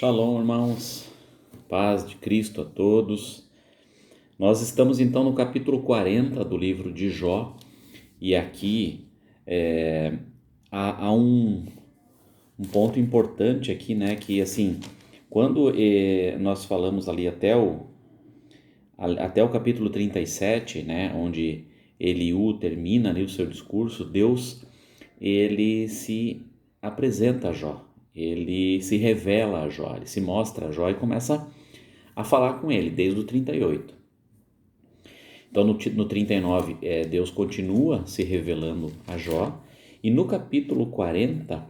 Shalom, irmãos, paz de Cristo a todos. Nós estamos então no capítulo 40 do livro de Jó e aqui há um ponto importante aqui, né, que assim, quando nós falamos ali até o capítulo 37, né, onde Eliú termina ali o seu discurso, Deus, ele se apresenta a Jó, ele se revela a Jó, ele se mostra a Jó e começa a falar com ele, desde o 38. Então, no 39, Deus continua se revelando a Jó, e no capítulo 40,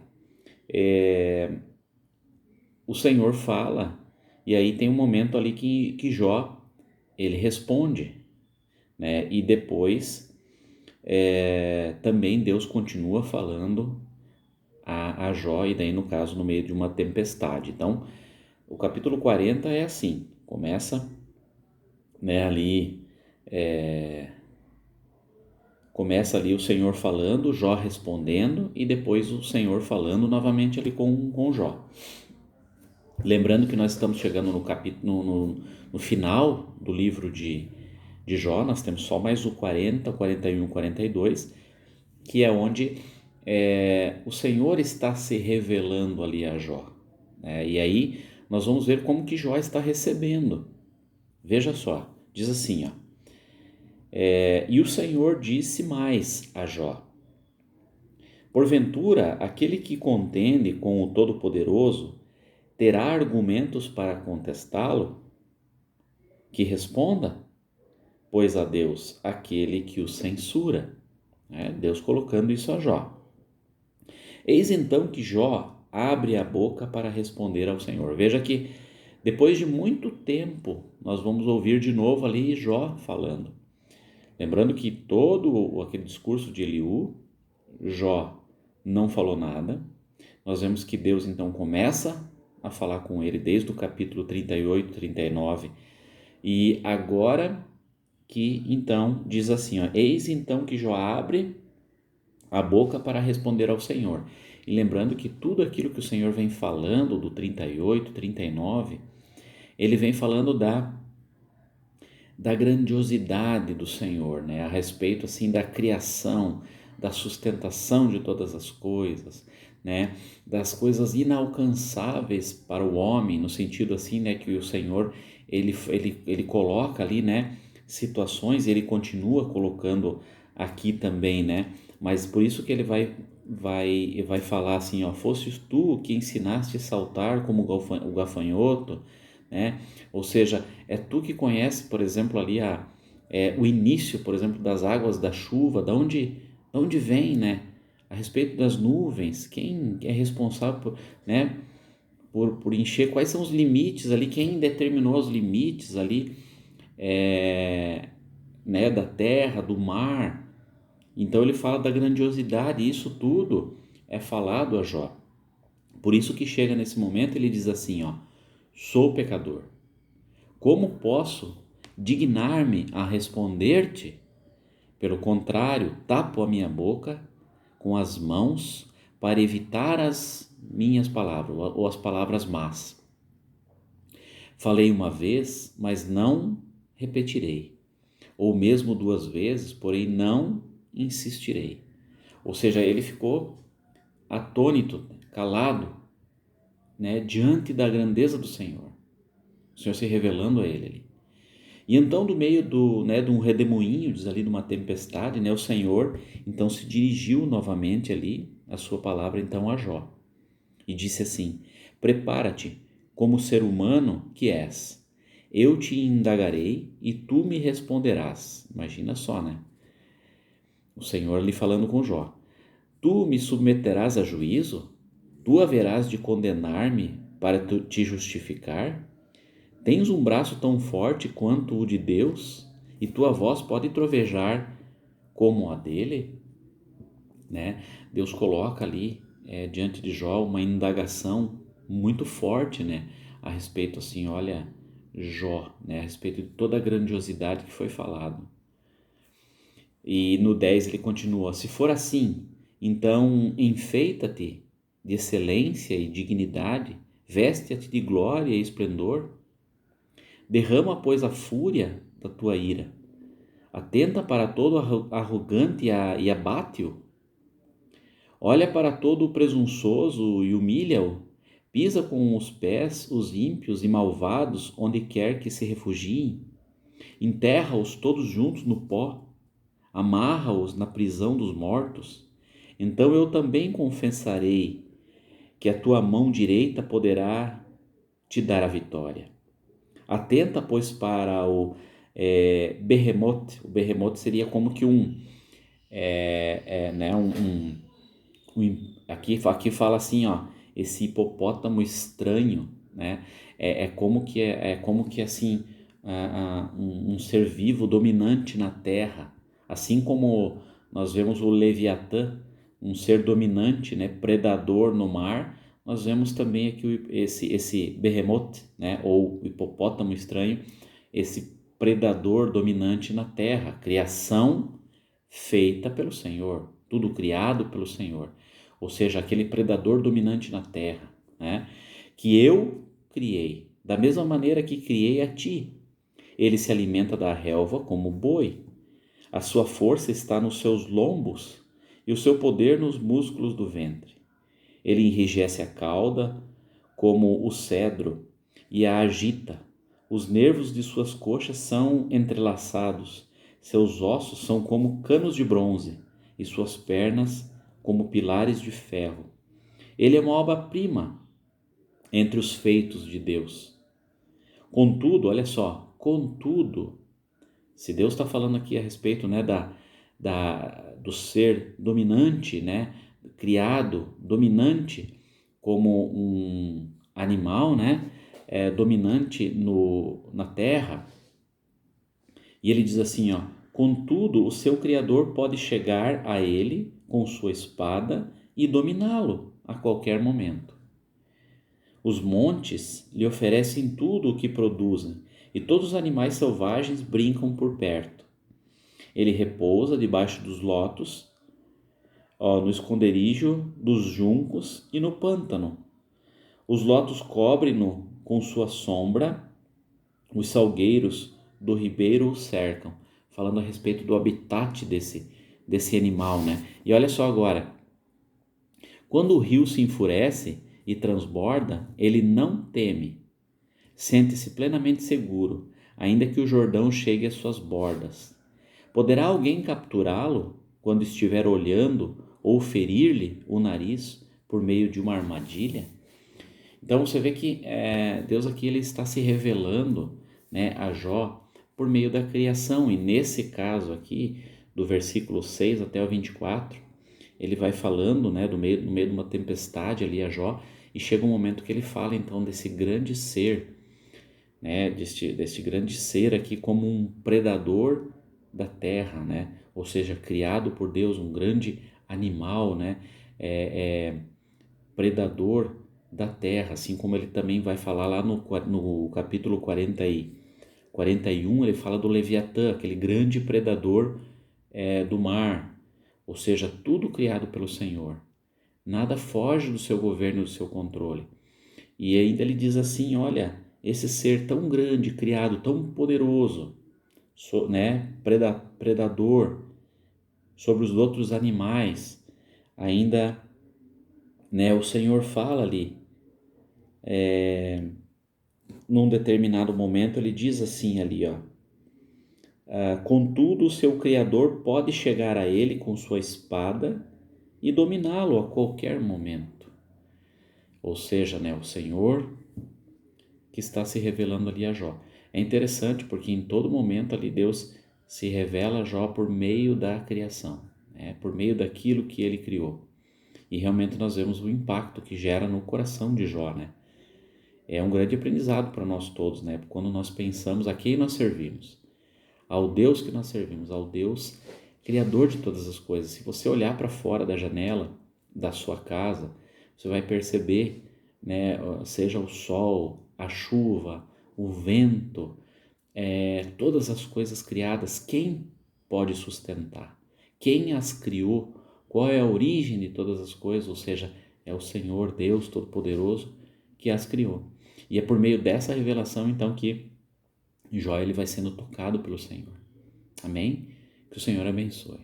o Senhor fala, e aí tem um momento ali que Jó, ele responde, né? E depois também Deus continua falando a Jó, e daí no caso no meio de uma tempestade. Então o capítulo 40 é assim, começa, né, começa ali o Senhor falando, Jó respondendo, e depois o Senhor falando novamente ali com Jó. Lembrando que nós estamos chegando no final do livro de Jó, nós temos só mais o 40, 41, 42, que é onde o Senhor está se revelando ali a Jó. E aí nós vamos ver como que Jó está recebendo. Veja só, diz assim, e o Senhor disse mais a Jó: porventura aquele que contende com o Todo-Poderoso terá argumentos para contestá-lo? Que responda, pois, a Deus aquele que o censura. Deus colocando isso a Jó. Eis então que Jó abre a boca para responder ao Senhor. Veja que depois de muito tempo nós vamos ouvir de novo ali Jó falando. Lembrando que todo aquele discurso de Eliú, Jó não falou nada. Nós vemos que Deus então começa a falar com ele desde o capítulo 38, 39. E agora que então diz assim, eis então que Jó abre a boca para responder ao Senhor. E lembrando que tudo aquilo que o Senhor vem falando do 38, 39, ele vem falando da grandiosidade do Senhor, né? A respeito assim da criação, da sustentação de todas as coisas, né? Das coisas inalcançáveis para o homem, no sentido assim, né, que o Senhor ele coloca ali, né, situações, e ele continua colocando aqui também, né? Mas por isso que ele vai falar assim, fosses tu que ensinaste a saltar como o gafanhoto, né? Ou seja, é tu que conhece, por exemplo, ali o início, por exemplo, das águas da chuva, da onde vem, né? A respeito das nuvens, quem é responsável por, né, por encher, quais são os limites ali, quem determinou os limites ali, né, da terra, do mar. Então ele fala da grandiosidade, e isso tudo é falado a Jó. Por isso que chega nesse momento, ele diz assim, sou pecador. Como posso dignar-me a responder-te? Pelo contrário, tapo a minha boca com as mãos para evitar as minhas palavras, ou as palavras más. Falei uma vez, mas não repetirei, ou mesmo duas vezes, porém não insistirei. Ou seja, ele ficou atônito, calado, né, diante da grandeza do Senhor. O Senhor se revelando a ele ali. E então, do meio de um redemoinho, diz ali, de uma tempestade, né, o Senhor então se dirigiu novamente ali, a sua palavra então a Jó, e disse assim: prepara-te como ser humano que és, eu te indagarei e tu me responderás. Imagina só, né? O Senhor ali falando com Jó: tu me submeterás a juízo? Tu haverás de condenar-me para te justificar? Tens um braço tão forte quanto o de Deus, e tua voz pode trovejar como a dele? Né? Deus coloca ali diante de Jó uma indagação muito forte, né? A respeito assim, olha, Jó, né? A respeito de toda a grandiosidade que foi falado. E no 10 ele continua: se for assim, então enfeita-te de excelência e dignidade, Veste-te de glória e esplendor. Derrama, pois, a fúria da tua ira. Atenta para todo arrogante e abate-o. Olha para todo o presunçoso e humilha-o. Pisa com os pés os ímpios e malvados onde quer que se refugiem. Enterra-os todos juntos no pó. Amarra-os na prisão dos mortos. Então eu também confessarei que a tua mão direita poderá te dar a vitória. Atenta, pois, para o Behemoth. O Behemoth seria como que né, aqui fala assim, ó, esse hipopótamo estranho, né? Como que assim um ser vivo dominante na terra, assim como nós vemos o Leviatã, um ser dominante, né, predador no mar. Nós vemos também aqui esse Behemoth, né, ou hipopótamo estranho, esse predador dominante na terra, criação feita pelo Senhor, tudo criado pelo Senhor, ou seja, aquele predador dominante na terra, né, que eu criei, da mesma maneira que criei a ti. Ele se alimenta da relva como boi, a sua força está nos seus lombos e o seu poder nos músculos do ventre. Ele enrijece a cauda como o cedro e a agita. Os nervos de suas coxas são entrelaçados, seus ossos são como canos de bronze e suas pernas como pilares de ferro. Ele é uma obra-prima entre os feitos de Deus. Contudo, olha só, contudo, se Deus está falando aqui a respeito, né, do ser dominante, né, criado, dominante como um animal, né, dominante na terra, e ele diz assim, ó, contudo, o seu Criador pode chegar a ele com sua espada e dominá-lo a qualquer momento. Os montes lhe oferecem tudo o que produzem, e todos os animais selvagens brincam por perto. Ele repousa debaixo dos lotos, no esconderijo dos juncos e no pântano. Os lotos cobrem-no com sua sombra, os salgueiros do ribeiro o cercam, falando a respeito do habitat desse animal, né? E olha só agora, quando o rio se enfurece e transborda, ele não teme, sente-se plenamente seguro, ainda que o Jordão chegue às suas bordas. Poderá alguém capturá-lo quando estiver olhando ou ferir-lhe o nariz por meio de uma armadilha? Então você vê que Deus aqui ele está se revelando, né, a Jó por meio da criação, e nesse caso aqui, do versículo 6 até o 24, ele vai falando, né, no meio de uma tempestade ali a Jó, e chega um momento que ele fala então desse grande ser, né, deste grande ser aqui como um predador da terra, né, ou seja, criado por Deus, um grande animal, né, predador da terra, assim como ele também vai falar lá no capítulo 41, ele fala do Leviatã, aquele grande predador do mar, ou seja, tudo criado pelo Senhor. Nada foge do seu governo e do seu controle. E ainda ele diz assim, olha, esse ser tão grande, criado, tão poderoso, né, predador sobre os outros animais, ainda, né, o Senhor fala ali, num determinado momento ele diz assim ali, ó, contudo o seu Criador pode chegar a ele com sua espada e dominá-lo a qualquer momento. Ou seja, né, o Senhor que está se revelando ali a Jó. É interessante porque em todo momento ali Deus se revela a Jó por meio da criação, né, por meio daquilo que ele criou. E realmente nós vemos o impacto que gera no coração de Jó, né? É um grande aprendizado para nós todos, né? Quando nós pensamos a quem nós servimos, ao Deus que nós servimos, ao Deus Criador de todas as coisas. Se você olhar para fora da janela da sua casa, você vai perceber, né, seja o sol, a chuva, o vento, todas as coisas criadas, quem pode sustentar? Quem as criou? Qual é a origem de todas as coisas? Ou seja, é o Senhor Deus Todo-Poderoso que as criou. E é por meio dessa revelação, então, que Jó ele vai sendo tocado pelo Senhor. Amém? Que o Senhor abençoe.